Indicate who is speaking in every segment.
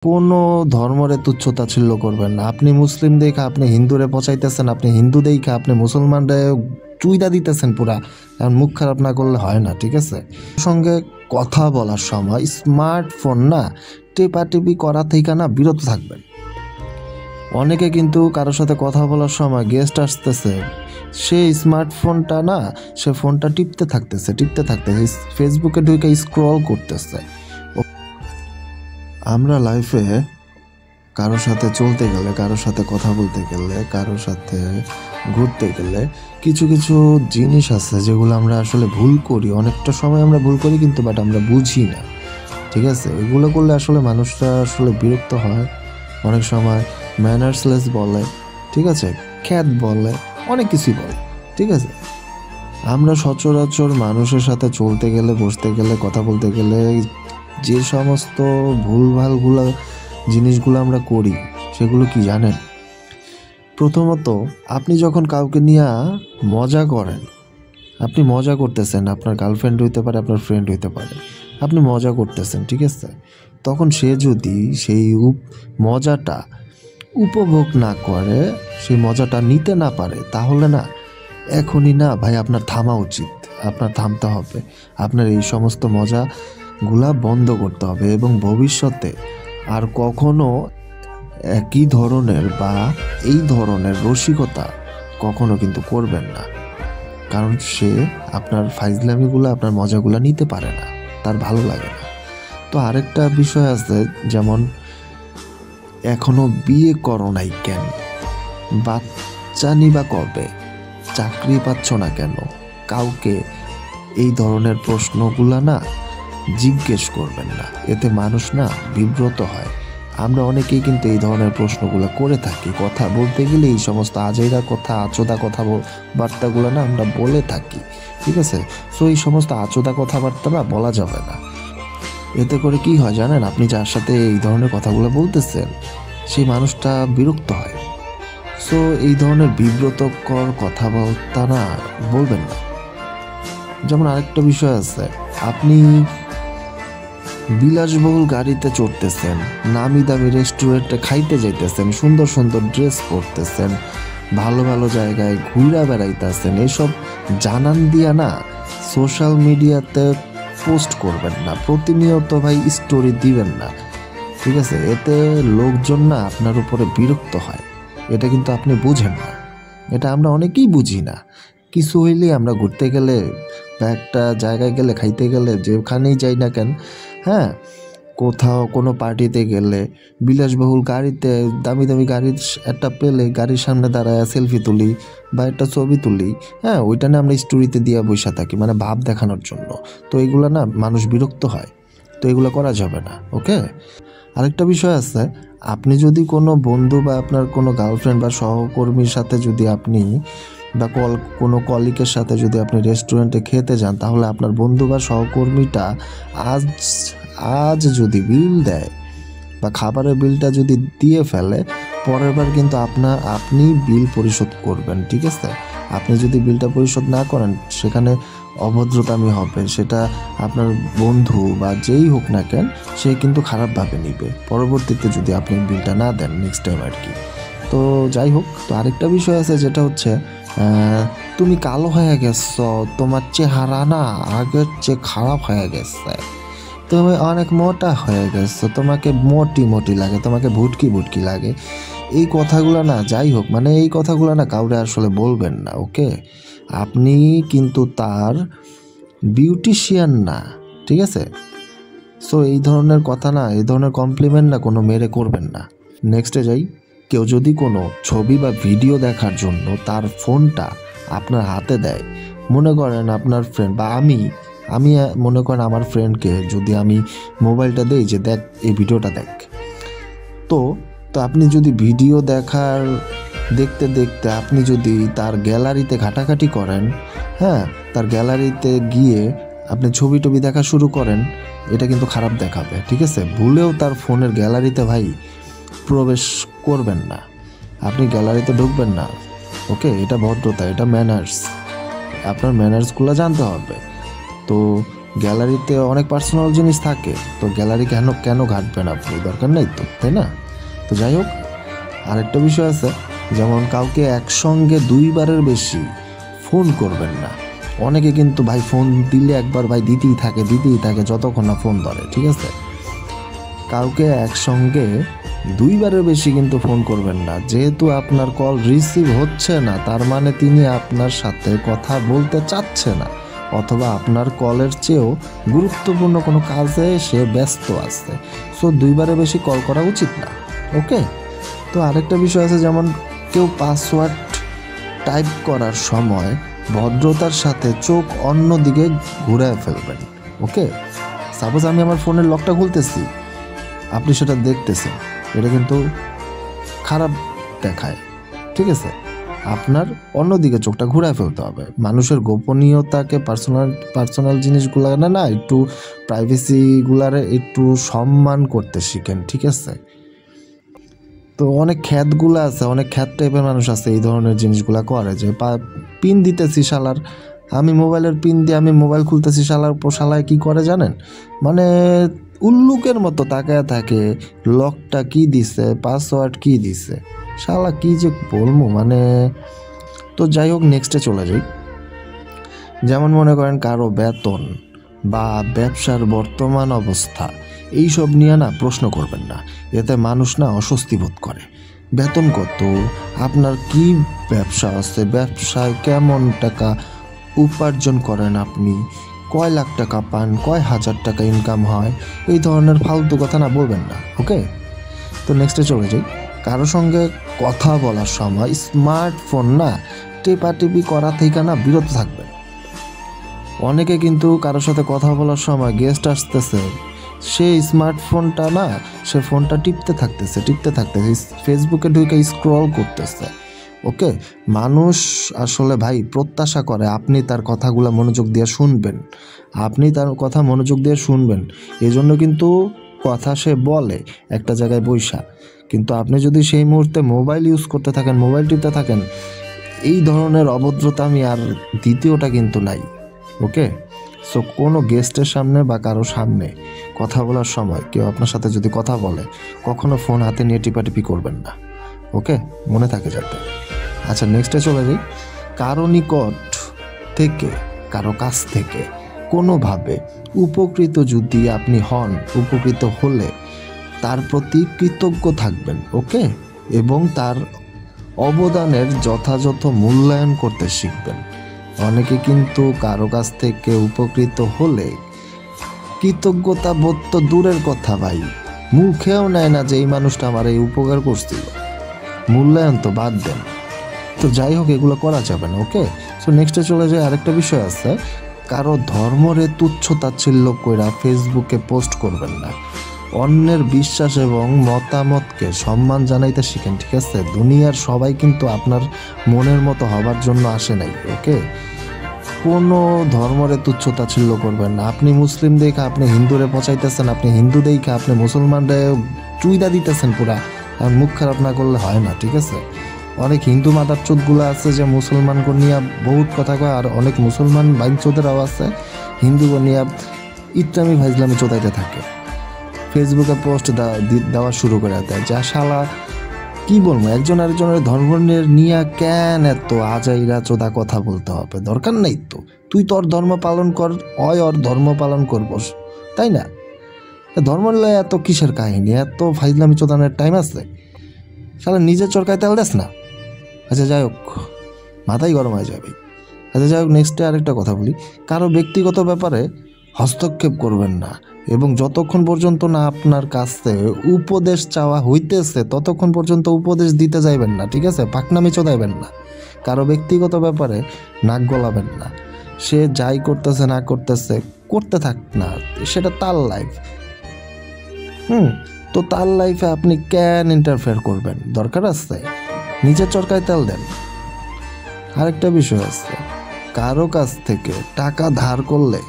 Speaker 1: কোনো ধর্মরে তুচ্ছ-তাচ্ছিল্য করবেন না। আপনি মুসলিম দেইখা আপনি হিন্দুরে পচাইতেছেন, আপনি হিন্দু দেইখা আপনি মুসলমানরে চুইদা দিতেছেন পুরা। কারণ মুখ খারাপ না করলে হয় না, ঠিক আছে? সঙ্গে কথা বলার সময় স্মার্টফোন না টেপাটেপি করা থেকে না বিরত থাকবেন। অনেকে কিন্তু কারোর সাথে কথা বলার সময় গেস্ট আসতেছে, সে স্মার্টফোনটা না সে ফোনটা টিপতে থাকতেছে ফেসবুকে ঢুকে স্ক্রল করতেছে। আমরা লাইফে কারোর সাথে চলতে গেলে, কারোর সাথে কথা বলতে গেলে, কারোর সাথে ঘুরতে গেলে কিছু কিছু জিনিস আছে যেগুলো আমরা আসলে ভুল করি। অনেকটা সময় আমরা ভুল করি কিন্তু বাট আমরা বুঝি না, ঠিক আছে? এগুলো করলে আসলে মানুষরা আসলে বিরক্ত হয়, অনেক সময় ম্যানার্সলেস বলে, ঠিক আছে, খ্যাত বলে, অনেক কিছুই বলে, ঠিক আছে? আমরা সচরাচর মানুষের সাথে চলতে গেলে, বসতে গেলে, কথা বলতে গেলে যে সমস্ত ভুলভালগুলো জিনিসগুলো আমরা করি সেগুলো কি জানেন? প্রথমত, আপনি যখন কাউকে নিয়ে মজা করেন, আপনি মজা করতেছেন, আপনার গার্লফ্রেন্ড হইতে পারে, আপনার ফ্রেন্ড হইতে পারে, আপনি মজা করতেছেন, ঠিক আছে? তখন সে যদি সেই মজাটা উপভোগ না করে, সেই মজাটা নিতে না পারে, তাহলে না এখনই না ভাই আপনার থামা উচিত। আপনার থামতে হবে, আপনার এই সমস্ত মজাগুলা বন্ধ করতে হবে এবং ভবিষ্যতে আর কখনো একই ধরনের বা এই ধরনের রসিকতা কখনো কিন্তু করবেন না। কারণ সে আপনার ফাইজলামিগুলো, আপনার মজাগুলো নিতে পারে না, তার ভালো লাগে না। তো আরেকটা বিষয় আছে, যেমন এখনো বিয়ে করো নাই কেন, বাচ্চা নিবা কবে, চাকরি পাচ্ছ না কেন, কাউকে এই ধরনের প্রশ্নগুলা না জিজ্ঞেস করবেন না। এতে মানুষ না বিব্রত হয়। আমরা অনেকেই কিন্তু এই ধরনের প্রশ্নগুলো করে থাকি। কথা বলতে গেলে এই সমস্ত আজাইরা কথা, আচোদা কথা বার্তাগুলো না আমরা বলে থাকি, ঠিক আছে? সো এই সমস্ত আচোদা কথাবার্তা না বলা যাবে না। এতে করে কি হয় জানেন? আপনি যার সাথে এই ধরনের কথাগুলো বলতেছেন সেই মানুষটা বিরক্ত হয়। সো এই ধরনের বিব্রতকর কথাবার্তা না বলবেন না। যেমন আরেকটা বিষয় আছে, আপনি বিলাসবহুল গাড়িতে চড়তেছেন, নামি দামি রেস্টুরেন্টে খাইতে যাইতেছেন, সুন্দর সুন্দর ড্রেস পরতেছেন, ভালো ভালো জায়গায় ঘুরে বেড়াইতেছেন, এসব জানান দিয়া না সোশ্যাল মিডিয়াতে পোস্ট করবেন না, প্রতিনিয়ত ভাই স্টোরি দিবেন না, ঠিক আছে? এতে লোকজন না আপনার উপরে বিরক্ত হয়। এটা কিন্তু আপনি বুঝেন না, এটা আমরা অনেকেই বুঝি না। কিছু হইলেই আমরা ঘুরতে গেলে বা একটা জায়গায় গেলে, খাইতে গেলে, যেখানেই যাই না কেন, হ্যাঁ, কোথাও কোনো পার্টিতে গেলে বিলাসবহুল গাড়িতে দামি দামি গাড়ির একটা পেলে গাড়ির সামনে দাঁড়ায় সেলফি তুলি বা একটা ছবি তুলি, হ্যাঁ, ওইটা না আমরা স্টোরিতে দিয়ে বসে থাকি, মানে ভাব দেখানোর জন্য। তো এগুলো না মানুষ বিরক্ত হয়, তো এগুলো করা যাবে না, ওকে? আরেকটা বিষয় আছে, আপনি যদি কোনো বন্ধু বা আপনার কোনো গার্লফ্রেন্ড বা সহকর্মীর সাথে যদি আপনি বা কোনো কলিগের সাথে যদি আপনি রেস্টুরেন্টে খেতে যান, তাহলে আপনার বন্ধু বা সহকর্মীটা আজ আজ যদি বিল দেয় বা খাবারের বিলটা যদি দিয়ে ফেলে, পরের বার কিন্তু আপনি বিল পরিশোধ করবেন, ঠিক আছে? আপনি যদি বিলটা পরিশোধ না করেন, সেখানে অভদ্রতামি হবে, সেটা আপনার বন্ধু বা যেই হোক না কেন সে কিন্তু খারাপভাবে নিবে পরবর্তীতে যদি আপনি বিলটা না দেন নেক্সট টাইম আর কি। তো যাই হোক, তো আরেকটা বিষয় আছে যেটা হচ্ছে তুমি কালো হয়ে গেছো, তোমার চেহারা না আগের চেয়ে খারাপ হয়ে গেছে, তুমি অনেক মোটা হয়ে গেছো, তোমাকে মোটি মোটি লাগে, তোমাকে ভুটকি ভুটকি লাগে। এই কথাগুলো না, যাই হোক, মানে এই কথাগুলো না কাউরে আসলে বলবেন না, ওকে? আপনি কিন্তু তার বিউটিশিয়ান না, ঠিক আছে? সো এই ধরনের কথা না, এই ধরনের কমপ্লিমেন্ট না কোনো মেরে করবেন না। নেক্সটে যাই, কেউ যদি কোনো ছবি বা ভিডিও দেখার জন্য তার ফোনটা আপনার হাতে দেয়, মনে করেন আপনার ফ্রেন্ড বা আমি মনে করেন আমার ফ্রেন্ডকে যদি আমি মোবাইলটা দেই যে দেখ এই ভিডিওটা দেখ, তো আপনি যদি ভিডিও দেখতে দেখতে আপনি যদি তার গ্যালারিতে ঘাটাঘাটি করেন, হ্যাঁ, তার গ্যালারিতে গিয়ে আপনি ছবি টবি দেখা শুরু করেন, এটা কিন্তু খারাপ দেখাবে, ঠিক আছে? ভুলেও তার ফোনের গ্যালারিতে ভাই প্রবেশ করবেন না, আপনি গ্যালারিতে ঢুকবেন না, ওকে? এটা ভদ্রতা, এটা ম্যানার্স, আপনার ম্যানার্সগুলো জানতে হবে। তো গ্যালারিতে অনেক পার্সোনাল জিনিস থাকে, তো গ্যালারি কেন কেন ঘাটবেন আপনি? দরকার নেই তো, তাই না? তো যাই হোক, আরেকটা বিষয় আছে, যেমন কাউকে একসঙ্গে 2বারের বেশি ফোন করবেন না। অনেকে কিন্তু ভাই ফোন দিলে একবার ভাই দিতেই থাকে যতক্ষণ না ফোন ধরে, ঠিক আছে? কাউকে একসঙ্গে 2বারের বেশি কিন্তু ফোন করবেন না। যেহেতু আপনার কল রিসিভ হচ্ছে না, তার মানে তিনি আপনার সাথে কথা বলতে চাচ্ছে না, অথবা আপনার কলের চেয়েও গুরুত্বপূর্ণ কোনো কাজে সে ব্যস্ত আছে। সো 2বারের বেশি কল করা উচিত না। ওকে? তো আরেকটা বিষয় আছে, যেমন কেউ পাসওয়ার্ড টাইপ করার সময় ভদ্রতার সাথে চোখ অন্য দিকে ঘুরায় ফেলবেন। ওকে? সাপোজ আমি আমার ফোনের লকটা খুলতেছি, আপনি সেটা দেখতেছেন, এটা কিন্তু খারাপ দেখায়, ঠিক আছে? আপনার অন্যদিকে চোখটা ঘুরায় ফেলতে হবে। মানুষের গোপনীয়তাকে, পার্সোনাল জিনিসগুলো না একটু প্রাইভেসিগুলারে একটু সম্মান করতে শিখেন, ঠিক আছে? তো অনেক খ্যাতগুলো আছে, অনেক খ্যাত টাইপের মানুষ আছে এই ধরনের জিনিসগুলো করে, যে পিন দিতেছি শালার, আমি মোবাইলের পিন দিয়ে আমি মোবাইল খুলতেছি, শালায় কী করে জানেন? মানে উল্লুকের মতো তাকায় থাকে, লকটা কি দিছে, পাসওয়ার্ড কি দিছে, শালা কি যে বলবো মানে। তো যাই হোক, নেক্সটে চলে যাই। যেমন মনে করেন কারো বেতন বা ব্যবসার বর্তমান অবস্থা, এইসব নিয়ে না প্রশ্ন করবেন না। এতে মানুষ না অস্বস্তি বোধ করে। বেতন কত, আপনার কি ব্যবসা আছে, ব্যবসায় কেমন টাকা উপার্জন করেন আপনি, কয় লাখ টাকা পান, কয় হাজার টাকা ইনকাম হয়, এই ধরনের ফালতু কথা না বলবেন না। ওকে? তো নেক্সটে চলে যাই। কারো সঙ্গে কথা বলার সময় স্মার্টফোন না টেপাটেপি করা থেকে না বিরত থাকবেন। অনেকে কিন্তু কারোর সাথে কথা বলার সময় গেস্ট আসতেছে, সে স্মার্টফোনটা না, সে ফোনটা টিপতে থাকতেছে, ফেসবুকে ঢুকে স্ক্রল করতেছে। ওকে? মানুষ আসলে ভাই প্রত্যাশা করে আপনি তার কথাগুলো মনোযোগ দিয়ে শুনবেন, এই জন্য কিন্তু কথা সে বলে একটা জায়গায় বইসা। কিন্তু আপনি যদি সেই মুহূর্তে মোবাইল ইউজ করতে থাকেন, মোবাইল টিপতে থাকেন, এই ধরনের অভদ্রতামি আর দ্বিতীয়টা কিন্তু নাই। ওকে? সো কোনো গেস্টের সামনে বা কারো সামনে কথা বলার সময় কেউ আপনার সাথে যদি কথা বলে, কখনো ফোন হাতে নিয়ে টিপাটিপি করবেন না। ওকে? মনে থাকে যাতে। আচ্ছা, নেক্সটে চলে যাই। কারো নিকট থেকে, কারো কাছ থেকে কোনোভাবে উপকৃত যদি আপনি হন, উপকৃত হলে তার প্রতি কৃতজ্ঞ থাকবেন। ওকে? এবং তার অবদানের যথাযথ মূল্যায়ন করতে শিখবেন। অনেকে কিন্তু কারো কাছ থেকে উপকৃত হলে কৃতজ্ঞতা বোধ তো দূরের কথা ভাই, মুখেও নেয় না যে এই মানুষটা আমার এই উপকার করছিল, মূল্যায়ন তো বাদ দেন। তো যাই হোক, এগুলো করা যাবে না। ওকে? সো নেক্সটে চলে যায়। আরেকটা বিষয় আছে, কারো ধর্মরে তুচ্ছ তাচ্ছিল্য কইরা ফেসবুকে পোস্ট করবেন না। অন্যের বিশ্বাস এবং মতামতকে সম্মান জানাইতে শিখেন, ঠিক আছে? দুনিয়ার সবাই কিন্তু আপনার মনের মতো হবার জন্য আসে নাই। ওকে? কোনো ধর্মরে তুচ্ছ তাচ্ছিল্য করবেন না। আপনি মুসলিম দেখে আপনি হিন্দুরে পচাইতেছেন, আপনি হিন্দু দেখে আপনি মুসলমানরে চুইদা দিতেছেন পুরা, আর মুখ খারাপ না করলে হয় না, ঠিক আছে? অনেক হিন্দু মাদার চোদগুলো আছে যে মুসলমানকে নিয়ে বহুত কথা কয়, আর অনেক মুসলমান বাইন চোদেরাও আছে হিন্দুকে নিয়ে ইত্রামি ভাইজলামি চোদাইতে থাকে, ফেসবুকে পোস্ট দেওয়া শুরু করে দেয়। যা শালা কি বলবো, একজন আরেকজনের ধর্ম নিয়ে কেন এত আজাইরা চোদা কথা বলতে হবে? দরকার নেই তো। তুই তোর ধর্ম পালন কর, ওর ধর্ম পালন করবস, তাই না? ধর্ম লয় এত কিসের কাহিনী, এত ফাইজলামি চোদানোর টাইম আছে? শালা নিজের চরকায় তেল দেস না। আচ্ছা যাই হোক, মাথায় গরম হয়ে যাবে। আচ্ছা যাই হোক, নেক্সটে আরেকটা কথা বলি। কারো ব্যক্তিগত ব্যাপারে হস্তক্ষেপ করবেন না, এবং যতক্ষণ পর্যন্ত না আপনার কাছে উপদেশ চাওয়া হইতেছে ততক্ষণ পর্যন্ত উপদেশ দিতে যাইবেন না, ঠিক আছে? পাকনামি চোদাইবেন না, কারো ব্যক্তিগত ব্যাপারে নাক গলাবেন না। সে যাই করতেছে না করতেছে, করতে থাক না, সেটা তার লাইফ। তো তার লাইফে আপনি কেন ইন্টারফেয়ার করবেন? দরকার আছে? নিজের চরকায় তেল দেন। আরেকটা বিষয় আছে, কারো কাছ থেকে টাকা ধার করলে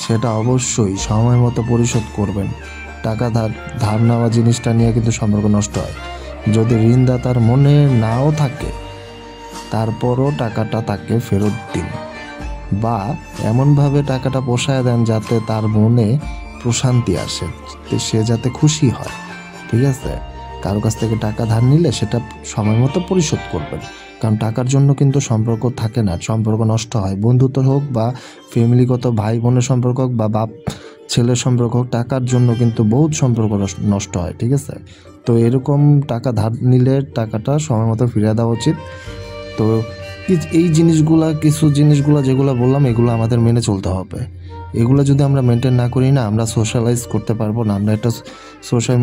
Speaker 1: সেটা অবশ্যই সময় মতো পরিশোধ করবেন। টাকা ধার নেওয়া জিনিসটা নিয়ে কিন্তু সম্পর্ক নষ্ট হয়। যদি ঋণদাতার মনে নাও থাকে, তারপরও টাকাটা তাকে ফেরত দিন। বা এমনভাবে টাকাটা পোষায় দেন যাতে তার মনে প্রশান্তি আসে, সে যাতে খুশি হয়। ঠিক আছে, কারো কাছ থেকে টাকা ধার নিলে সেটা সময় মতো পরিশোধ করবেন, কারণ টাকার জন্য কিন্তু সম্পর্ক থাকে না, সম্পর্ক নষ্ট হয়। বন্ধুত্ব হোক বা ফ্যামিলিগত ভাই বোনের সম্পর্ক হোক বা বাপ ছেলের সম্পর্ক হোক, টাকার জন্য কিন্তু বহুত সম্পর্ক নষ্ট হয়। ঠিক আছে, তো এরকম টাকা ধার নিলে টাকাটা সময় মতো ফিরিয়ে দেওয়া উচিত। তো এই জিনিসগুলা, কিছু জিনিসগুলা যেগুলো বললাম, এগুলো আমাদের মেনে চলতে হবে। এগুলো যদি আমরা মেনটেন না করি না, আমরা সোশ্যালাইজ করতে পারবো না। আমরা একটা সোশ্যাল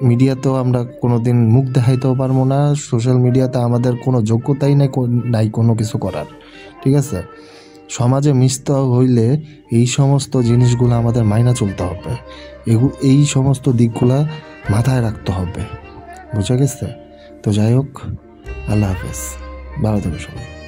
Speaker 1: মিডিয়াতেও আমরা কোনো দিন মুখ দেখাইতেও পারবো না। সোশ্যাল মিডিয়াতে আমাদের কোনো যোগ্যতাই নাই কোনো কিছু করার। ঠিক আছে, সমাজে মিশতে হইলে এই সমস্ত জিনিসগুলো আমাদের মাইনা চলতে হবে, এই সমস্ত দিকগুলা মাথায় রাখতে হবে। বুঝা গেছে? তো যাই হোক, আল্লাহ হাফেজ, ভালো থাকবে সবাই।